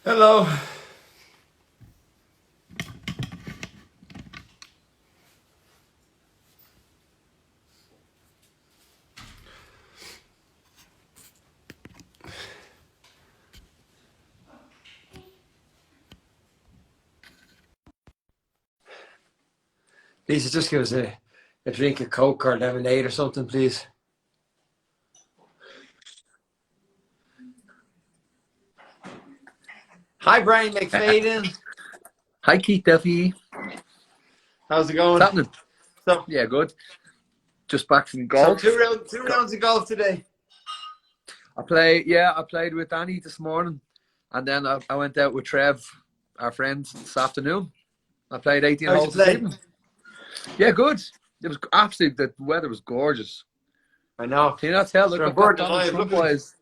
Hello. Lisa, just give us a drink of Coke or lemonade or something, please. Hi, Brian McFadden. Hi, Keith Duffy. How's it What's going? happening? So, Yeah, good. Just back from so golf. two rounds of golf today. I played with Danny this morning, and then I went out with Trev, our friend, this afternoon. I played 18 How'd you holes this play? evening. Yeah, good. It was absolutely, the weather was gorgeous. I know. Can you not tell? Look, Sure, I'm I've got bored Donald alive. Trump Look at eyes.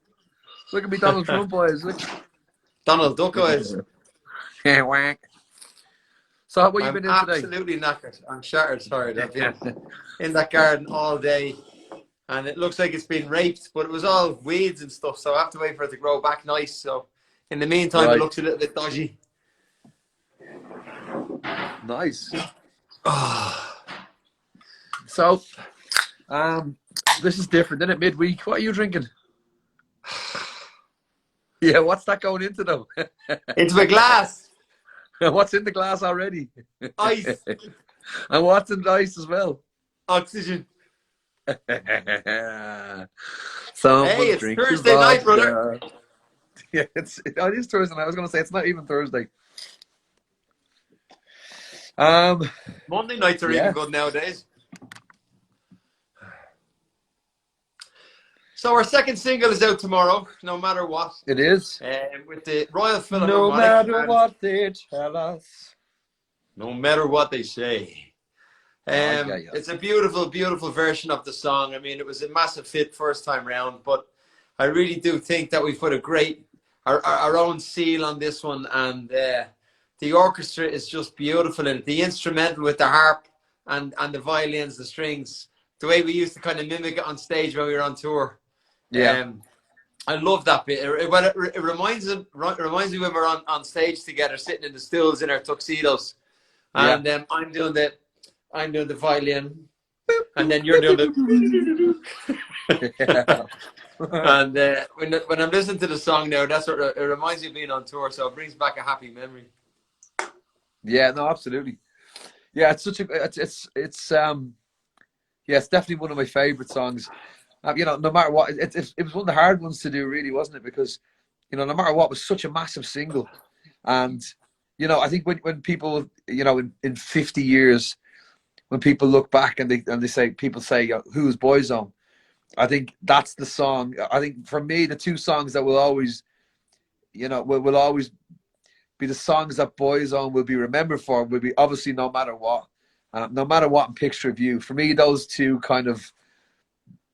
Look at me, Donald Trump eyes. Look. Donald Duck eyes. Yeah, whack. So, what you I'm been doing today? absolutely knackered. I'm shattered. Sorry, I've been in that garden all day, and it looks like it's been raped, but it was all weeds and stuff, so I have to wait for it to grow back nice. So, in the meantime, it Right. looks a little bit dodgy. Nice. Oh. So, this is different, isn't it? Midweek. What are you drinking? Yeah, what's that going into though? Into a glass. What's in the glass already? Ice. And what's in the ice as well? Oxygen. Hey, Someone's it's drinking Thursday night, brother. vodka. Yeah, it is Thursday night. I was going to say it's not even Thursday. Um, Monday nights are even yeah, good nowadays. So our second single is out tomorrow, no matter what, it is. with the Royal No Philharmonic, matter and what they tell us. no matter what they say. Oh, yeah, yeah. It's a beautiful, beautiful version of the song. I mean, it was a massive hit first time round, but I really do think that we put a great, our own seal on this one, and the orchestra is just beautiful in it. The instrumental with the harp and the violins, the strings, the way we used to kind of mimic it on stage when we were on tour. Yeah. Um, I love that bit. It reminds me when we're on stage together, sitting in the stools in our tuxedos, Yeah. and I'm doing the violin, and then you're doing the. Yeah. And when I'm listening to the song now, that's what it reminds me of being on tour. So it brings back a happy memory. Yeah, no, absolutely. Yeah, it's such a yeah, it's definitely one of my favorite songs. No matter what, it was one of the hard ones to do, really, wasn't it? Because no matter what, it was such a massive single, and I think when people, in 50 years, when people look back and they say, people say, who's Boyzone? I think that's the song. I think for me, the two songs that will always, will always be the songs that Boyzone will be remembered for, will be obviously No Matter What. No Matter What and Picture of You. For me, those two kind of,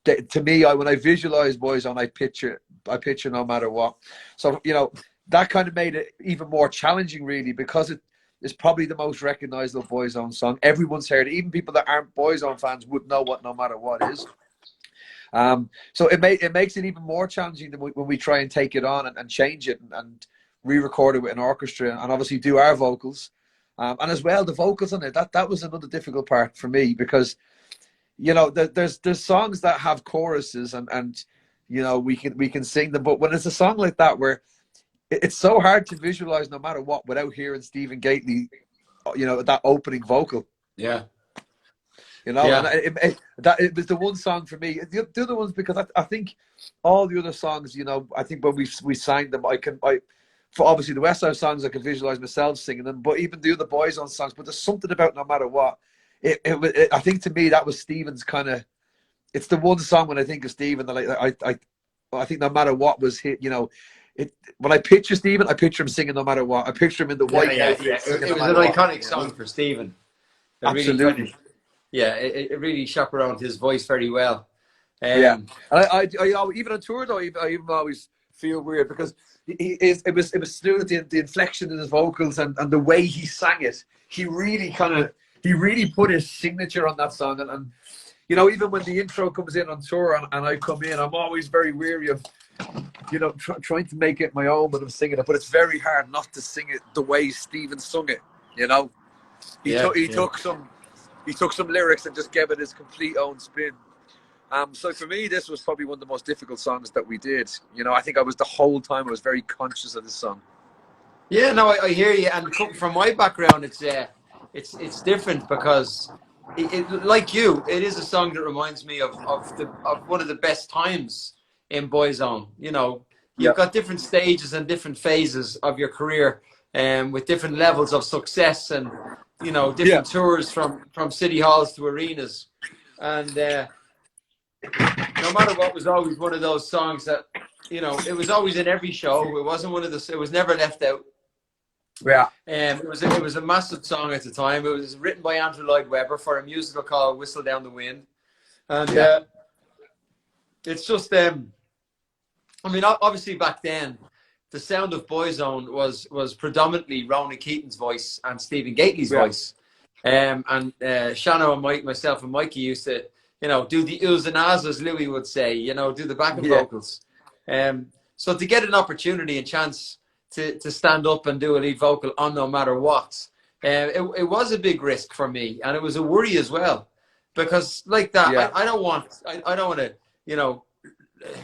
to me, when I visualize Boyzone, I picture No Matter What. So, that kind of made it even more challenging, really, because it is probably the most recognizable Boyzone song. Everyone's heard it. Even people that aren't Boyzone fans would know what No Matter What is. So it makes it even more challenging than when we try and take it on and change it and re-record it with an orchestra and obviously do our vocals. And as well, the vocals on it, that was another difficult part for me, because there's songs that have choruses and we can sing them, but when it's a song like that where it's so hard to visualize No Matter What without hearing Stephen Gately, that opening vocal. Yeah, And yeah, it was the one song for me. The other ones, because I think all the other songs, I think when we sang them, for obviously the West Side songs, I can visualize myself singing them, but even the other Boyzone songs. But there's something about No Matter What. I think to me that was Stephen's kind of. It's the one song when I think of Stephen that I think No Matter What was hit. When I picture Stephen, I picture him singing No Matter What. I picture him in the white outfit singing It No was an Matter What. iconic song for Stephen. It really kind of, Absolutely. yeah, it really chaperoned his voice very well. Yeah, Um, and even on tour though, I even always feel weird because it was to do with the inflection in his vocals and the way he sang it. He really put his signature on that song, and even when the intro comes in on tour and I come in, I'm always very weary of you know, trying to make it my own when I'm singing it, but it's very hard not to sing it the way Stephen sung it. You know, Yeah, he yeah. took some lyrics and just gave it his complete own spin. So for me, this was probably one of the most difficult songs that we did. You know, I think I was the whole time I was very conscious of this song. Yeah, no, I hear you. And from my background, it's different because like you, it is a song that reminds me of one of the best times in Boyzone. You know, Yeah, you've got different stages and different phases of your career, with different levels of success and yeah, different tours from city halls to arenas, and no matter what, was always one of those songs that it was always in every show. It wasn't one of the. It was never left out. yeah, It was a massive song at the time. It was written by Andrew Lloyd Webber for a musical called "Whistle Down the Wind," and yeah, it's just I mean, obviously back then, the sound of Boyzone was predominantly Ronan Keaton's voice and Stephen Gately's yeah, voice, and Shano and myself and Mikey used to do the oohs and ahs, as Louis would say, do the backing yeah, vocals. So to get an opportunity and chance to stand up and do a lead vocal on No Matter What, it was a big risk for me, and it was a worry as well, because like that, yeah, I don't want to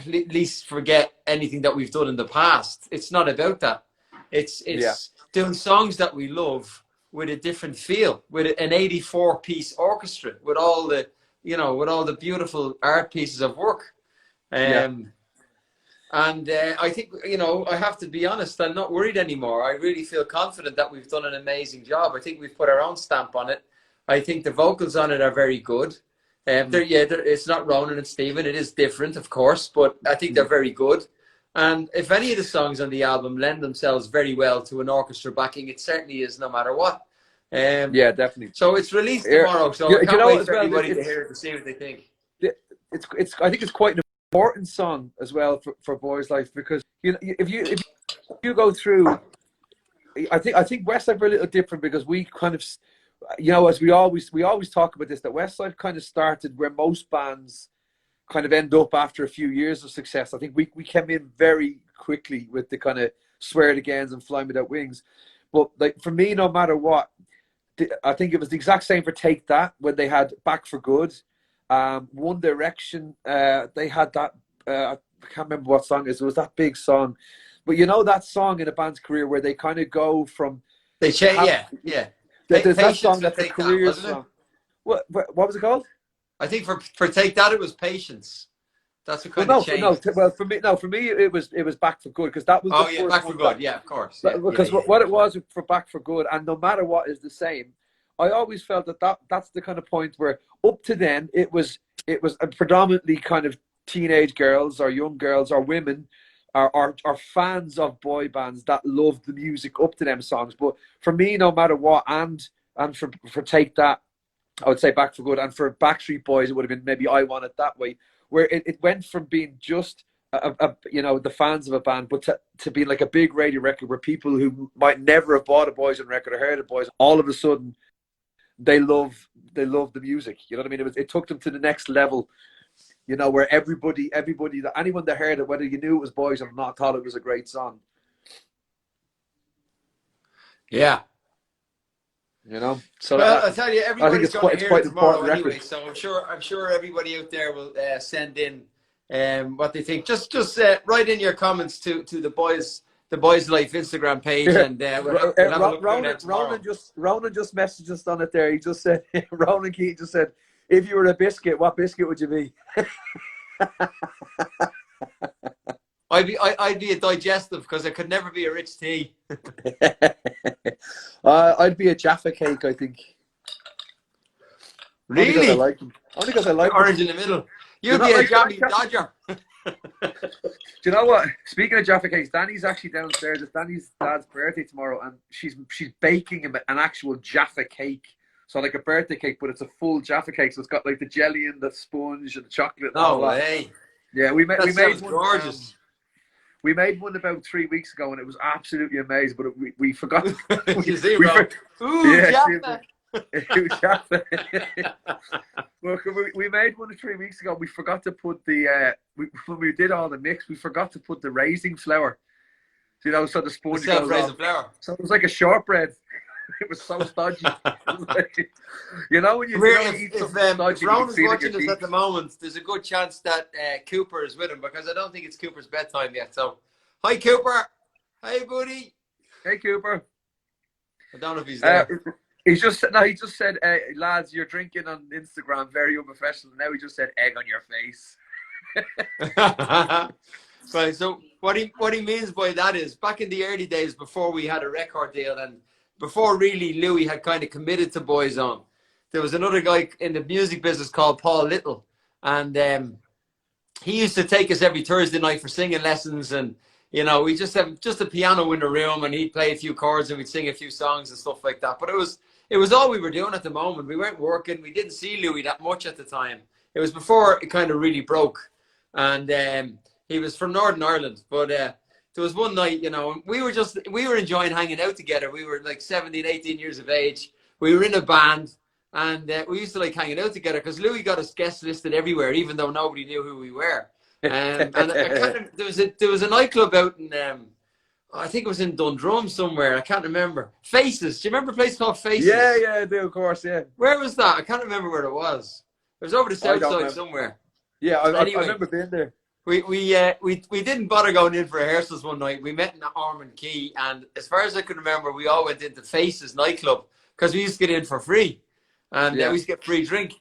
least forget anything that we've done in the past. It's not about that. yeah, It's doing songs that we love with a different feel, with an 84-piece orchestra, with all the beautiful art pieces of work. yeah, And I think, I have to be honest, I'm not worried anymore. I really feel confident that we've done an amazing job. I think we've put our own stamp on it. I think the vocals on it are very good. It's not Ronan and Stephen. It is different, of course, but I think they're very good. And if any of the songs on the album lend themselves very well to an orchestra backing, it certainly is No Matter What. yeah, definitely. So it's released tomorrow, so I You can't know, wait as for well, everybody to hear it to see what they think. it's I think it's quite an important song as well for Boyzlife, because if you go through, I think Westside were a little different, because we kind of, as we always talk about this, that Westside kind of started where most bands kind of end up after a few years of success. I think we came in very quickly with the kind of Swear It Agains and Fly Without Wings. But like for me, No Matter What, I think it was the exact same for Take That when they had Back for Good. One Direction, they had that. I can't remember what song it is. It was that big song, but that song in a band's career where they kind of go from They change, yeah. There's that Patience song will that's a take career that, wasn't it? song. What was it called? I think for Take That, it was Patience. That's what Well, kind of no. changed. Well, for me, it was Back for Good, because that was the Oh, yeah, first Back for one Good. Yeah, of course. Yeah, because yeah. what it was for Back for Good, and No Matter What is the same. I always felt that's the kind of point where up to then it was a predominantly kind of teenage girls or young girls or women are fans of boy bands that loved the music up to them songs. But for me, No Matter What, and for Take That, I would say Back for Good, and for Backstreet Boys, it would have been maybe I Want It That Way, where it went from being just the fans of a band, but to being like a big radio record where people who might never have bought a Boyzone record or heard of Boyzone, all of a sudden they love the music. You know what I mean? It took them to the next level. Where everybody anyone that heard it, whether you knew it was Boyzone or not, thought it was a great song. Yeah. So well, I tell you, everybody's going to it's hear quite it tomorrow important anyway. record. So I'm sure everybody out there will send in what they think. Just write in your comments to the Boyzlife Instagram page, and we'll have a look through that tomorrow. Ronan just messaged us on it there. He just said, Ronan Keaton just said, if you were a biscuit, what biscuit would you be? I'd be a digestive, because I could never be a rich tea. I'd be a Jaffa cake, I think. Really? Only because I like them. Orange in the middle. You'd be a jammy Dodger. Do you know what? Speaking of Jaffa cakes, Danny's actually downstairs. It's Danny's dad's birthday tomorrow, and she's baking him an actual Jaffa cake. So like a birthday cake, but it's a full Jaffa cake. So it's got like the jelly and the sponge and the chocolate. And all way. That. Yeah, we made one. Gorgeous. We made one about 3 weeks ago, and it was absolutely amazing. But we forgot. You see, bro. Ooh, Jaffa. Well, we made one 3 weeks ago. We forgot to put the when we did all the mix, we forgot to put the raising flour. You know, so the The sponge goes self-raising off. flour. So it was like a shortbread. It was so stodgy. You know when Come here, you eat something if stodgy, you can Ronan's feel it in your watching us at the teeth. moment, there's a good chance that Cooper is with him because I don't think it's Cooper's bedtime yet. So, hi Cooper. Hey buddy. Hey Cooper. I don't know if he's Uh, there. he just said, lads, you're drinking on Instagram, very unprofessional. Now he just said egg on your face. Right. So what he means by that is back in the early days before we had a record deal and before really Louis had kind of committed to Boyzone, there was another guy in the music business called Paul Little, and he used to take us every Thursday night for singing lessons, and we just have just a piano in the room, and he'd play a few chords, and we'd sing a few songs and stuff like that. But it was all we were doing at the moment. We weren't working. We didn't see Louis that much at the time. It was before it kind of really broke, and he was from Northern Ireland. But there was one night, we were enjoying hanging out together. We were like 17, 18 years of age. We were in a band. And we used to like hanging out together because Louis got us guest listed everywhere, even though nobody knew who we were. And there was a nightclub out in I think it was in Dundrum somewhere. I can't remember. Faces. Do you remember a place called Faces? Yeah, I do, of course, yeah. Where was that? I can't remember where it was. It was over the south side somewhere. Yeah, Anyway, I remember being there. We didn't bother going in for rehearsals one night. We met in Ormond Quay, and as far as I can remember, we all went into Faces nightclub because we used to get in for free. And we used to get free drink.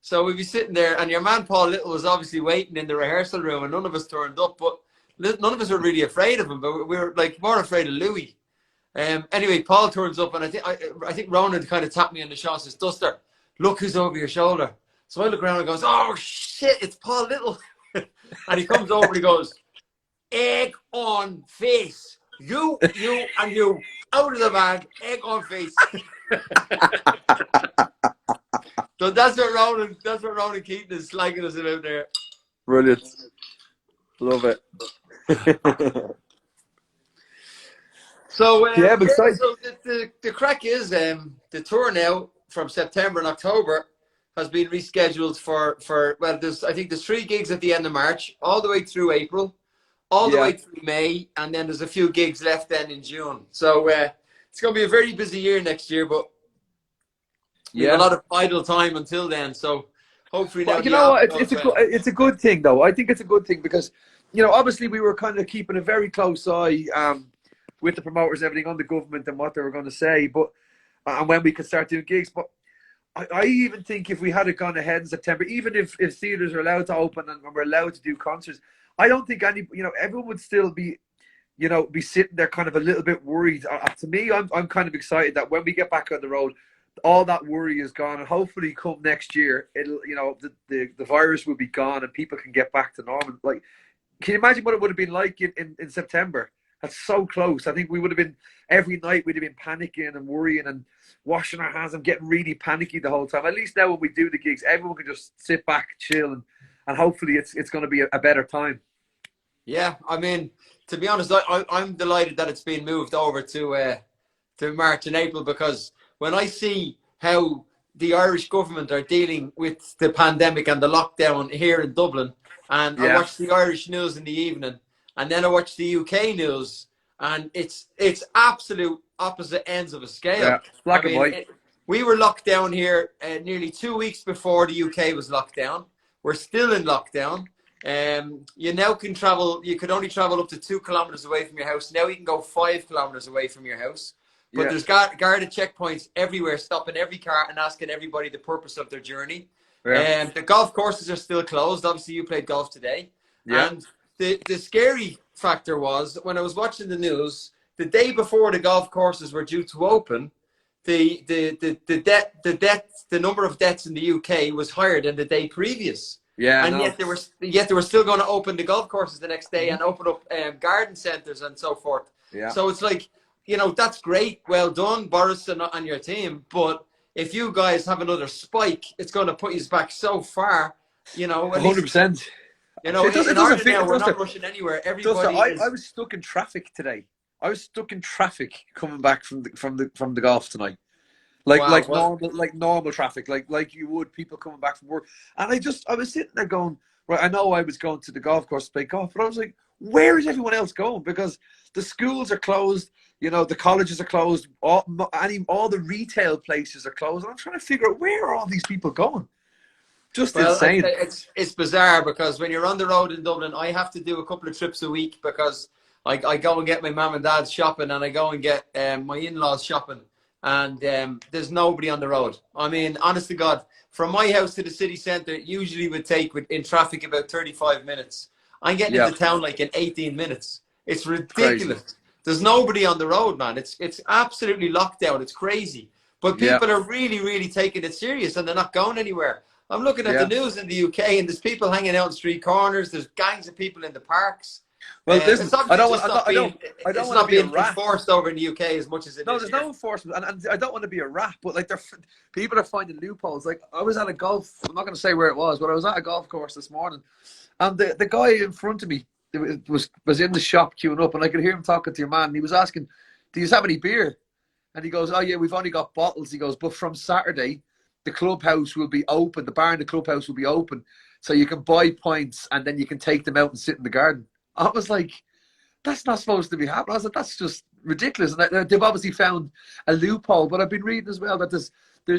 So we'd be sitting there, and your man Paul Little was obviously waiting in the rehearsal room, and none of us turned up. But none of us were really afraid of him, but we were like more afraid of Louis. Anyway, Paul turns up, and I think Ronan kind of tapped me on the shoulder and says, "Duster, look who's over your shoulder." So I look around and goes, "Oh shit, it's Paul Little." And he comes over and he goes, "Egg on face. You, and you out of the bag, egg on face." So that's what Ronan Keaton is slagging us about there. Brilliant. Love it. So exciting. so the crack is the tour now from September and October has been rescheduled for I think there's 3 gigs at the end of March, all the way through April, all the way through May, and then there's a few gigs left then in June. So it's going to be a very busy year next year, but we have a lot of idle time until then. So hopefully now. But you know what? It's a good thing though. I think it's a good thing because obviously we were kind of keeping a very close eye with the promoters and everything on the government and what they were going to say, but and when we could start doing gigs. But I even think if we had it gone ahead in September, even if theatres are allowed to open and we're allowed to do concerts, I don't think everyone would still be be sitting there kind of a little bit worried. To me, I'm kind of excited that when we get back on the road, all that worry is gone, and hopefully come next year, it'll the virus will be gone and people can get back to normal. Like, can you imagine what it would have been like in September? That's so close. I think we would have been every night. We'd have been panicking and worrying and washing our hands and getting really panicky the whole time. At least now when we do the gigs, everyone can just sit back, chill, and hopefully it's going to be a better time. Yeah, I mean, to be honest, I'm delighted that it's been moved over to March and April, because when I see how the Irish government are dealing with the pandemic and the lockdown here in Dublin, and I watch the Irish news in the evening, and then I watch the UK news, and it's absolute opposite ends of a scale. Yeah, black and white. We were locked down here nearly 2 weeks before the UK was locked down. We're still in lockdown. You now can travel. You could only travel up to 2 kilometers away from your house. Now you can go 5 kilometers away from your house. But there's guarded checkpoints everywhere, stopping every car and asking everybody the purpose of their journey. The golf courses are still closed. Obviously, you played golf today. Yeah. And the scary factor was when I was watching the news, the day before the golf courses were due to open, the number of deaths in the UK was higher than the day previous. Yeah, and yet they were still going to open the golf courses the next day and open up garden centres and so forth. Yeah. So it's like, that's great. Well done, Boris and your team. But if you guys have another spike, it's going to put you back so far. 100%. It doesn't feel. We're not rushing anywhere. Everybody I was stuck in traffic today. I was stuck in traffic coming back from the golf tonight. Wow. Well, like normal traffic, like you would people coming back from work. And I was sitting there going, right, I know I was going to the golf course to play golf, but I was like, where is everyone else going? Because the schools are closed, you know, the colleges are closed, all the retail places are closed. And I'm trying to figure out, where are all these people going? Just well, insane. it's bizarre because when you're on the road in Dublin, I have to do a couple of trips a week because I go and get my mum and dad's shopping, and I go and get my in-laws shopping, and there's nobody on the road. I mean, honest to God, from my house to the city centre, it usually would take in traffic about 35 minutes. I'm getting Yeah, into town like in 18 minutes. It's crazy. ridiculous. There's nobody on the road, man. It's absolutely locked down. It's crazy. But Yeah, people are really, really taking it serious, and they're not going anywhere. I'm looking at the yeah. news in the UK, and there's people hanging out in street corners. There's gangs of people in the parks. Well, listen, It's obviously just not being I don't it's want to not be a being rat. enforced over in the UK as much as it No, is there's here. no enforcement, and I don't want to be a rat, but like, people are finding loopholes. Like, I was at a golf. I'm not going to say where it was, but I was at a golf course this morning, and the guy in front of me was in the shop queuing up, and I could hear him talking to your man. And he was asking, "Do you have any beer?" And he goes, "Oh yeah, we've only got bottles." He goes, "But from Saturday, the clubhouse will be open. The bar in the clubhouse will be open, so you can buy pints, and then you can take them out and sit in the garden." I was like, that's not supposed to be happening. I was like, that's just ridiculous. And they've obviously found a loophole. But I've been reading as well that there's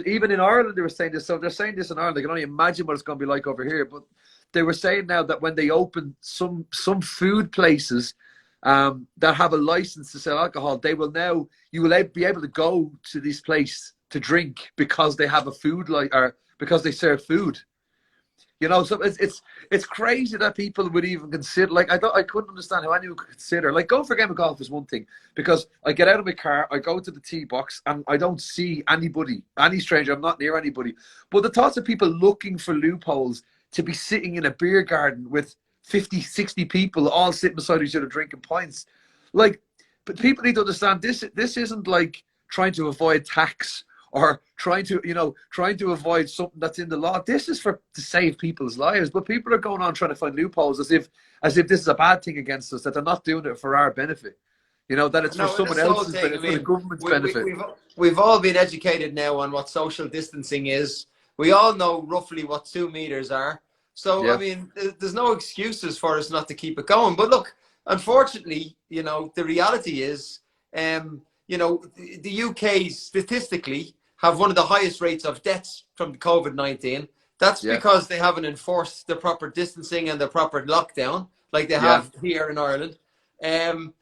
even in Ireland they were saying this. So they're saying this in Ireland. I can only imagine what it's going to be like over here. But they were saying now that when they open some food places that have a license to sell alcohol, you will be able to go to this place to drink because they have a food or because they serve food. You know, so it's crazy that people would even consider. Like, I couldn't understand how anyone could consider. Like, going for a game of golf is one thing, because I get out of my car, I go to the tee box, and I don't see anybody, any stranger. I'm not near anybody. But the thoughts of people looking for loopholes to be sitting in a beer garden with 50, 60 people all sitting beside each other drinking pints, like, but people need to understand this isn't like trying to avoid tax or trying to avoid something that's in the law. This is to save people's lives. But people are going on trying to find loopholes as if this is a bad thing against us, that they're not doing it for our benefit. You know, that it's for No, someone that's the whole else's thing. I benefit, for the mean, government's benefit. we've all been educated now on what social distancing is. We all know roughly what 2 meters are. So I Yeah, mean, there's no excuses for us not to keep it going. But look, unfortunately, you know, the reality is, the UK statistically have one of the highest rates of deaths from COVID-19. That's yeah, because they haven't enforced the proper distancing and the proper lockdown like they yeah, have here in Ireland. And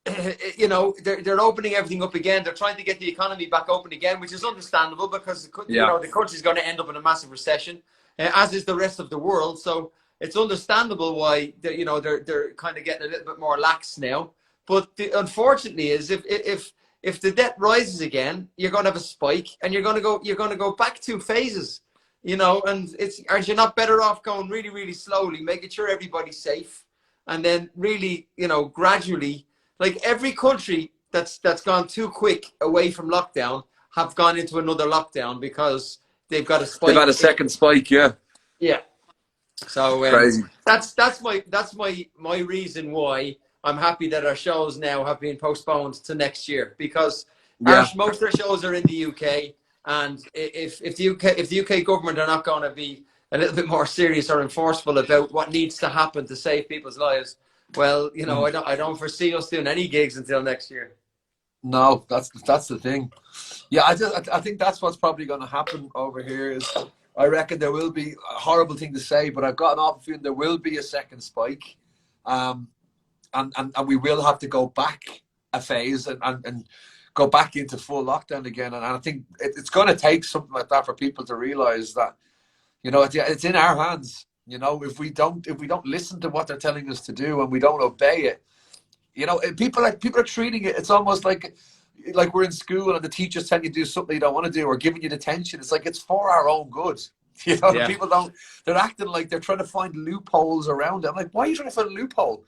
they're opening everything up again. They're trying to get the economy back open again, which is understandable because yeah. the country's going to end up in a massive recession, as is the rest of the world. So it's understandable why they're kind of getting a little bit more lax now. But unfortunately, is if the debt rises again, you're going to have a spike, and you're going to go back 2 phases. And are you not better off going really, really slowly, making sure everybody's safe, and then really, gradually, like every country that's gone too quick away from lockdown have gone into another lockdown because they've got a They've had spike. a second spike. Yeah, Yeah. So crazy. that's my reason why I'm happy that our shows now have been postponed to next year, because Yeah, most of our shows are in the UK, and if the UK government are not going to be a little bit more serious or enforceable about what needs to happen to save people's lives, well, I don't foresee us doing any gigs until next year. no, that's the thing. Yeah, I think that's what's probably going to happen over here. Is I reckon there will be a horrible thing to say, but I've got an awful feeling there will be a second spike, and we will have to go back a phase and go back into full lockdown again. And I think it's going to take something like that for people to realize that it's in our hands. If we don't listen to what they're telling us to do and we don't obey it, people are treating it. It's almost like we're in school and the teacher's telling you to do something you don't want to do or giving you detention. It's like it's for our own good. The Yeah. people don't. They're acting like they're trying to find loopholes around it. I'm like, why are you trying to find a loophole?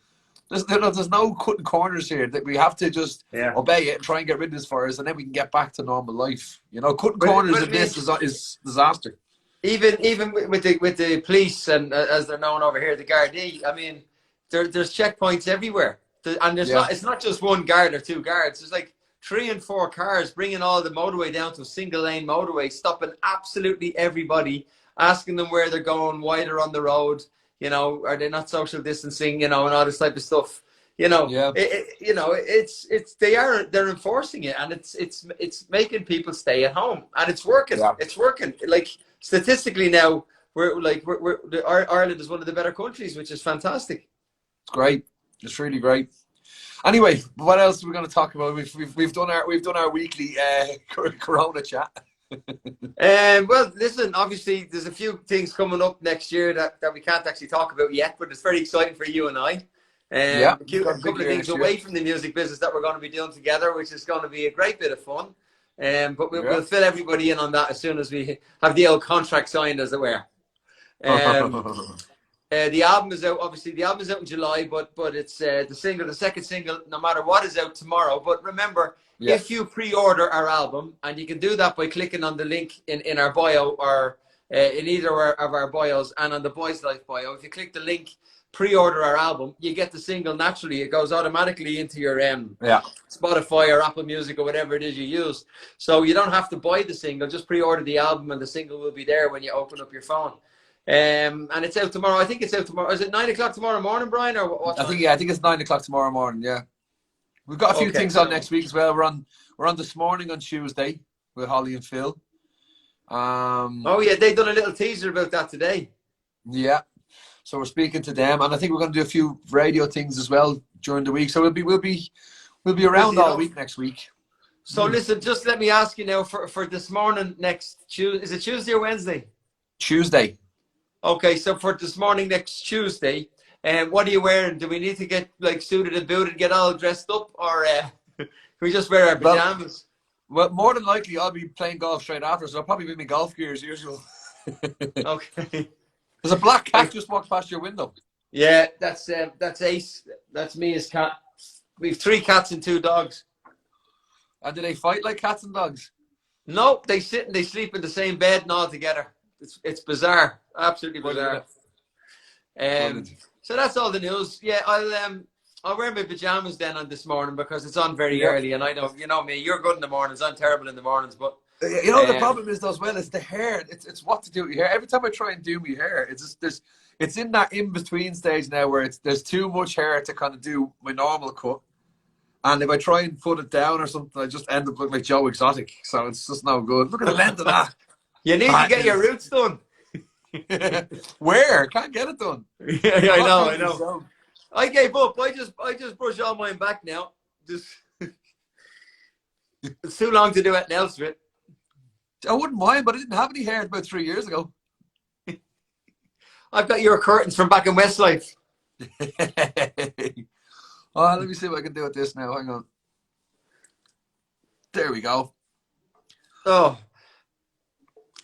There's no cutting corners here. That we have to just Yeah. obey it and try and get rid of this virus, and then we can get back to normal life. Cutting But, corners but I in mean, this is disaster. even with the police, and as they're known over here, the Gardaí. I mean, there's checkpoints everywhere, and Yeah, it's not just one guard or two guards. There's like 3 and 4 cars, bringing all the motorway down to a single lane motorway, stopping absolutely everybody, asking them where they're going, why they're on the road, you know, are they not social distancing, you know, and all this type of stuff. You know, Yeah. you know, they're enforcing it, and it's making people stay at home, and it's working. Yeah. It's working. Like statistically now, Ireland is one of the better countries, which is fantastic. It's great. It's really great. Anyway, what else are we going to talk about? We've done our weekly Corona chat. Well, listen, obviously there's a few things coming up next year that we can't actually talk about yet, but it's very exciting for you and I. Yeah, A couple of things away from the music business that we're going to be doing together, which is going to be a great bit of fun. But we'll fill everybody in on that as soon as we have the old contract signed, as it were. The album is out. Obviously, the album is out in July, but it's the second single, no matter what, is out tomorrow. But remember, if you pre-order our album, and you can do that by clicking on the link in our bio, or in either of our bios, and on the Boyzlife bio, if you click the link, pre-order our album, you get the single naturally. It goes automatically into your Spotify or Apple Music or whatever it is you use. So you don't have to buy the single, just pre-order the album, and the single will be there when you open up your phone. And it's out tomorrow. I think it's out tomorrow. Is it 9 o'clock tomorrow morning, Brian, or what time? I think it's 9 o'clock tomorrow morning. Yeah, we've got a few things on next week as well. We're on This Morning on Tuesday with Holly and Phil. Oh yeah, they done a little teaser about that today. Yeah, so we're speaking to them, and I think we're going to do a few radio things as well during the week. So we'll be around all week next week. So listen, just let me ask you now for This Morning next Tuesday. Is it Tuesday or Wednesday? Tuesday. Okay, so for This Morning next Tuesday, what are you wearing? Do we need to get like suited and booted, get all dressed up, or can we just wear our pajamas? Well, more than likely, I'll be playing golf straight after, so I'll probably be in my golf gear as usual. Okay. There's a black cat just walked past your window. Yeah, that's Ace. That's me as cat. We've 3 cats and 2 dogs. And do they fight like cats and dogs? No, they sit and they sleep in the same bed and all together. It's bizarre, absolutely bizarre. So that's all the news. Yeah, I'll wear my pajamas then on This Morning because it's on very early, and I know, you know me, you're good in the mornings. I'm terrible in the mornings, but you know the problem is as well. It's the hair. It's what to do with your hair. Every time I try and do my hair, it's just it's in that in between stage now where there's too much hair to kind of do my normal cut. And if I try and put it down or something, I just end up looking like Joe Exotic. So it's just no good. Look at the length of that. You need to get your roots done. Where? Can't get it done. Yeah, I know. I gave up. I just brush all mine back now. Just it's too long to do anything else with. I wouldn't mind, but I didn't have any hair about 3 years ago. I've got your curtains from back in Westlife. Oh, let me see what I can do with this now. Hang on. There we go. Oh,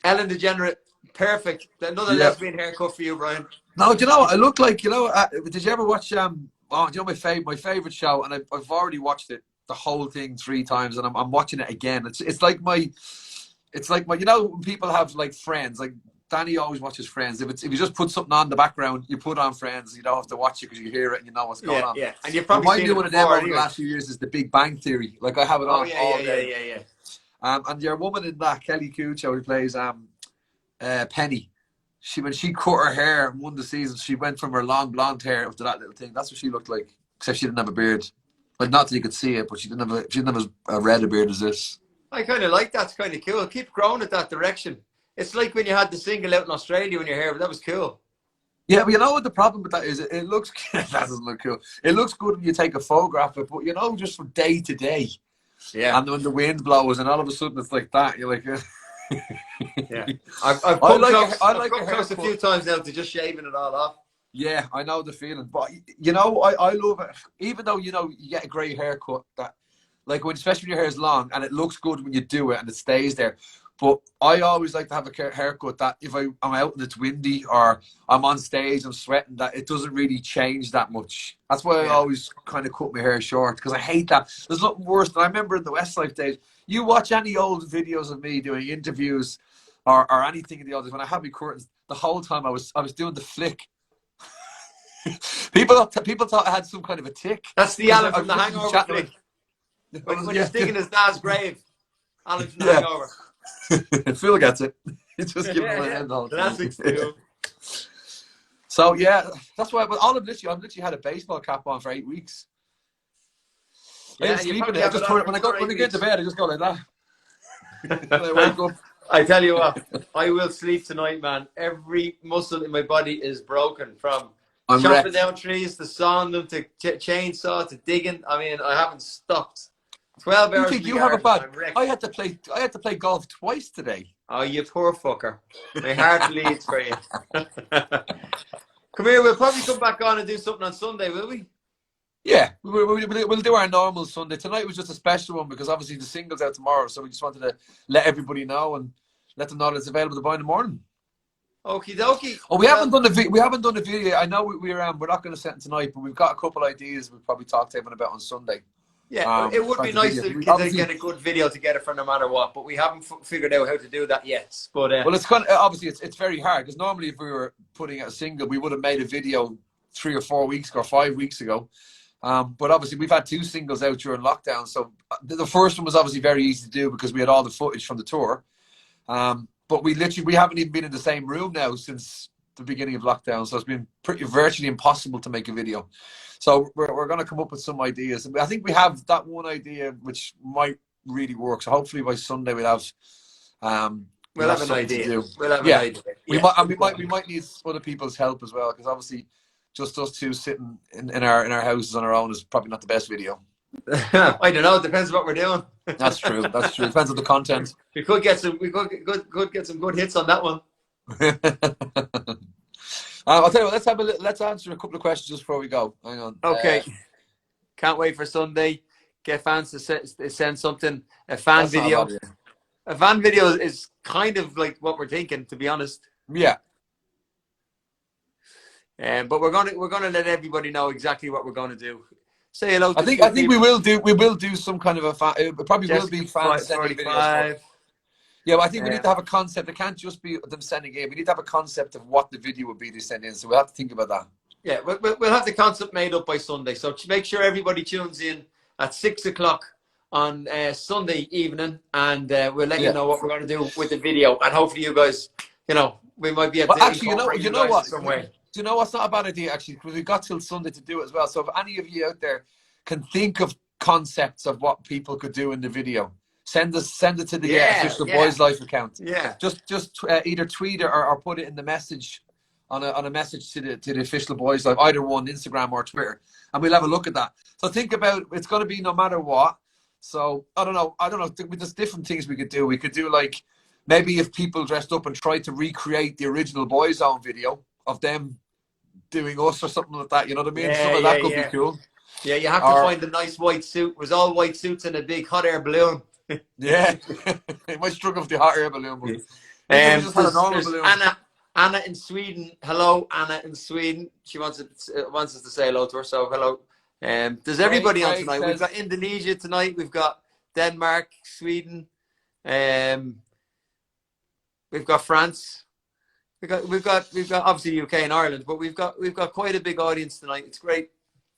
Ellen DeGenerate, perfect. Another lesbian haircut for you, Brian. No, do you know what I look like? You know, did you ever watch? Do you know my favorite show, and I've already watched it the whole thing 3 times, and I'm watching it again. It's like my you know when people have like Friends, like Danny always watches Friends. If you just put something on in the background, you put on Friends, you don't have to watch it because you hear it and you know what's going on. Yeah, and you've probably seen it one of them over the last few years is The Big Bang Theory. Like I have it on all day. And your woman in that, Kelly Cuccio, who plays Penny, when she cut her hair in one of the seasons, she went from her long blonde hair up to that little thing. That's what she looked like, except she didn't have a beard. Like not that you could see it, but she didn't have as red a beard as this. I kind of like that's kind of cool. Keep growing at that direction. It's like when you had the single out in Australia when your hair, but that was cool. Yeah, but you know what the problem with that is? It looks that doesn't look cool. It looks good when you take a photograph of it, but you know, just from day to day. Yeah. And when the wind blows and all of a sudden it's like that, you're like, yeah. I've come close a few times now to just shaving it all off. Yeah, I know the feeling. But you know, I love it. Even though, you know, you get a grey haircut that like especially when your hair is long and it looks good when you do it and it stays there. But I always like to have a haircut that if I'm out and it's windy or I'm on stage, I'm sweating, that it doesn't really change that much. That's why I always kind of cut my hair short because I hate that. There's nothing worse than I remember in the Westlife days. You watch any old videos of me doing interviews or anything in the others when I had my curtains, the whole time I was doing the flick. People thought I had some kind of a tick. That's the Alan from The Hangover flick. When Yeah, he's digging his dad's grave, Alan from the yeah. Hangover. Phil gets it. He's just giving him Yeah, an yeah. end all. Classics too. So yeah, that's why. But I've literally had a baseball cap on for 8 weeks. I Yeah, didn't and you sleep in probably it. I have it just on turn it for when another I eight get into weeks. bed. I just go like that. When I wake up, I tell you what, I will sleep tonight, man. Every muscle in my body is broken from I'm chopping wrecked. down trees to sawing them to chainsaw to digging. I mean, I haven't stopped. 12 You hours in think the you have a garden. bad? I'm wrecked. I had to play golf twice today. Oh, you poor fucker. My heart bleeds for you. Come here, we'll probably come back on and do something on Sunday, will we? Yeah, we'll do our normal Sunday. Tonight was just a special one because obviously the single's out tomorrow, so we just wanted to let everybody know and let them know that it's available to buy in the morning. Okie dokie. Oh, Well, we haven't done the video. I know we're not going to set it tonight, but we've got a couple ideas we'll probably talk to everyone about on Sunday. yeah, it would About be the nice video. to Obviously, get a good video together for no matter what, but we haven't figured out how to do that yet. But well, it's kind of obviously it's very hard because normally if we were putting out a single, we would have made a video 3 or 4 weeks ago or 5 weeks ago. But obviously we've had 2 singles out during lockdown, so the first one was obviously very easy to do because we had all the footage from the tour. But we haven't even been in the same room now since the beginning of lockdown, so it's been virtually impossible to make a video. So we're going to come up with some ideas. I think we have that one idea which might really work. So hopefully by Sunday we'll have we'll have an something idea. to do. We'll have an Yeah, idea. Yeah. we might need other people's help as well because obviously just us two sitting in our houses on our own is probably not the best video. I don't know. It depends what we're doing. That's true. That's true. It depends on the content. We could get some. We could get some good hits on that one. I'll tell you what. Let's answer a couple of questions just before we go. Hang on. Okay. Can't wait for Sunday. Get fans to send something. A fan That's not a video. bad idea. A fan video is kind of like what we're thinking, to be honest. Yeah. But we're gonna let everybody know exactly what we're gonna do. Say hello to I think we will do some kind of a fan. It probably will be fans sending videos. Yeah, but I think we need to have a concept. It can't just be them sending in. We need to have a concept of what the video would be they send in. So we'll have to think about that. Yeah, we'll have the concept made up by Sunday. So make sure everybody tunes in at 6 o'clock on Sunday evening, and we'll let you know what we're going to do with the video. And hopefully, you guys, we might be able to actually, you know what? Some way. Do you know what's not a bad idea actually? Because we've got till Sunday to do it as well. So if any of you out there can think of concepts of what people could do in the video, send it to the official Boyzlife account. Yeah. Just either tweet or put it in the message on a message to the official Boyzlife, either one, Instagram or Twitter, and we'll have a look at that. So think about it's going to be no matter what. So I don't know. There's different things we could do. We could do like maybe if people dressed up and tried to recreate the original Boyzone video of them doing us or something like that. You know what I mean? Something like that could be cool. Yeah, you have to find a nice white suit. It was all white suits and a big hot air balloon. Yeah, you might struggle with the hot air balloon. But just had a normal balloon. Anna in Sweden. Hello, Anna in Sweden. She wants us to say hello to her. So hello. There's everybody on tonight. We've got Indonesia tonight. We've got Denmark, Sweden. We've got France. We've got obviously UK and Ireland, but we've got quite a big audience tonight. It's great.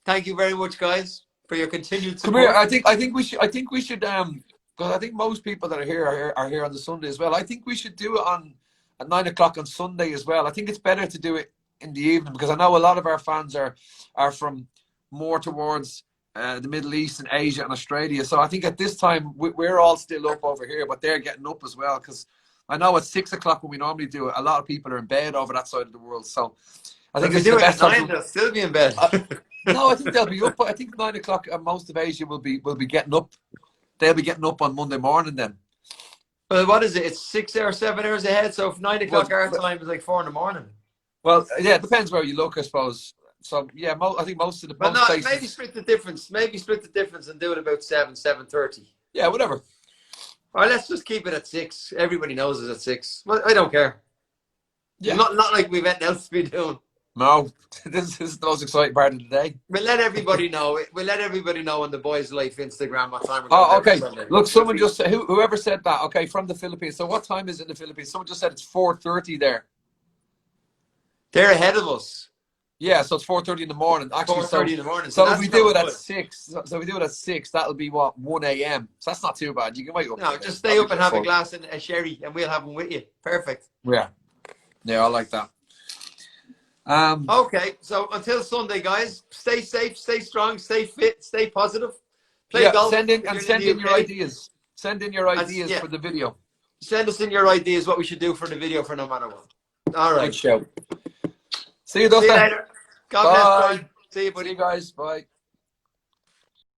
Thank you very much, guys, for your continued support. Come here. I think we should because I think most people that are here on the Sunday as well. I think we should do it at 9 o'clock on Sunday as well. I think it's better to do it in the evening because I know a lot of our fans are from more towards the Middle East and Asia and Australia. So I think at this time we're all still up over here, but they're getting up as well because I know at 6 o'clock when we normally do it, a lot of people are in bed over that side of the world. So I think it's the best time. They'll still be in bed. No, I think they'll be up. I think 9 o'clock. Most of Asia will be getting up. They'll be getting up on Monday morning then. Well, what is it? It's 6 or 7 hours ahead. So if 9 o'clock our time is like 4 in the morning. Well, yeah, it depends where you look, I suppose. So yeah, I think most of the places. Maybe split the difference. Maybe split the difference and do it about 7:30. Yeah, whatever. All right, let's just keep it at 6. Everybody knows it's at 6. Well, I don't care. Yeah. Not like we've anything else to be doing. No, this is the most exciting part of the day. We'll let everybody know. We'll let everybody know on the Boyzlife Instagram what time we're going. Oh, okay. Look, someone just said, whoever said that. Okay, from the Philippines. So what time is it in the Philippines? Someone just said it's 4:30 there. They're ahead of us. Yeah, so it's 4:30 in the morning. Actually, 4:30 in the morning. So so if that's we do not it at good. 6, so if we do it at 6, that'll be what, 1 a.m. So that's not too bad. You can wake up. No, For just it. That'll stay be up and good have a fun. glass and a sherry, and we'll have them with you. Perfect. Yeah, yeah, I like that. Okay, so until Sunday, guys, stay safe, stay strong, stay fit, stay positive. Play Yeah, golf if you're in send the in your UK, ideas. Send in your and ideas yeah, for the video. send us in your ideas what we should do for the video for no matter what. All Good right. show. See you, See you Dustin. later. God bless, Bye. Brian. See you, See buddy. you guys. Bye.